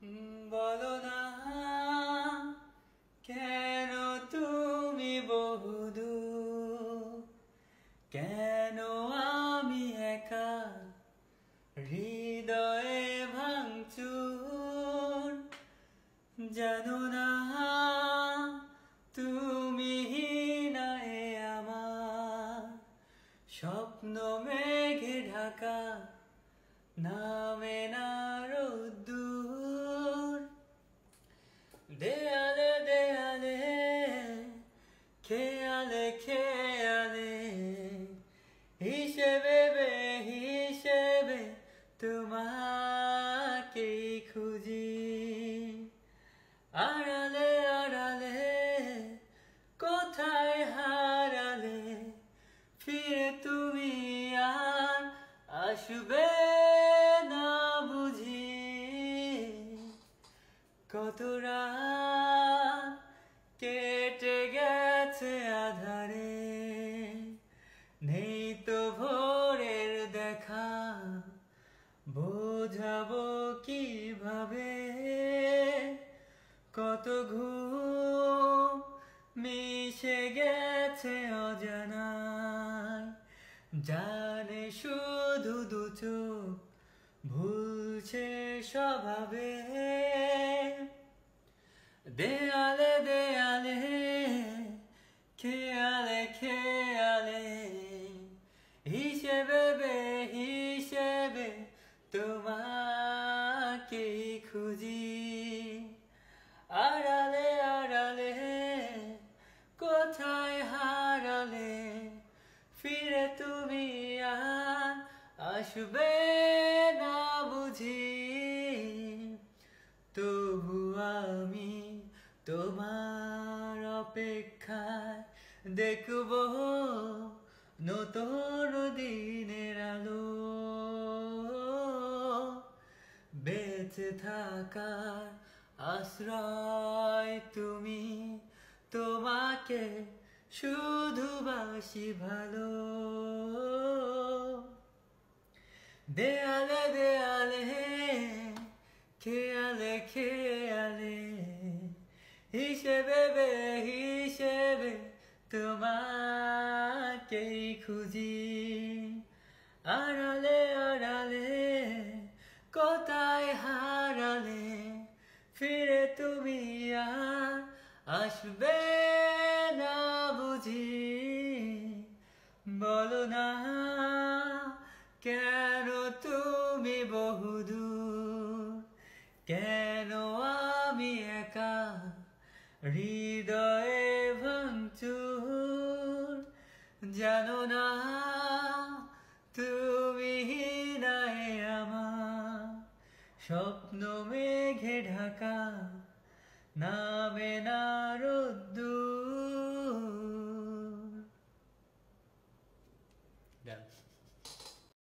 বলো না কেন তুমি বহুদূর, কেন আমি একা হৃদয়ে ভাঙচুর। জানো না তুমি নাই আমার স্বপ্ন মেঘে ঢাকা, নামে না রোদ্দুর। দেয়ালে দেয়ালে খেয়ালে খেয়ালে হিসেবে হিসেবে তোমাকেই খুঁজি। আড়ালে আড়ালে কোথায় হারালে, ফিরে তুমি আর আসবে না বুঝি। কত রাত কেটে গেছে আধারে, নেই তো ভোরের দেখা, বোঝাবো কিভাবে। কত ঘুম মিশে গেছে অজানায়, জানে শুধু দু চোখ ভুলছে স্বভাবে। দেয়ালে দেয়ালে খেয়ালে খেয়ালে হিসেবে হিসেবে তোমাকেই খুঁজি। আড়ালে আড়ালে কোথায় হারালে, ফিরে তুমি আর আসবে না বুঝি। তবু আমি তোমার অপেক্ষায় দেখব নতুন দিনের আলো। বেঁচে থাকার আশ্রয় তুমি, তোমাকে শুধু বাসি ভালো। দেয়ালে দেয়ালে খেয়ালে খেয়ালে হিসেবে হিসেবে তোমাকেই খুঁজি। আড়ালে আড়ালে কোথায় হারালে, ফিরে তুমি আর আসবে না বুঝি। বলো না কেন তুমি বহুদূর, কেন আমি একা হৃদয়ে ভাঙচুর। জানো না তুমি নাই আমার স্বপ্ন মেঘে ঢাকা, নামে না রোদ্দুর।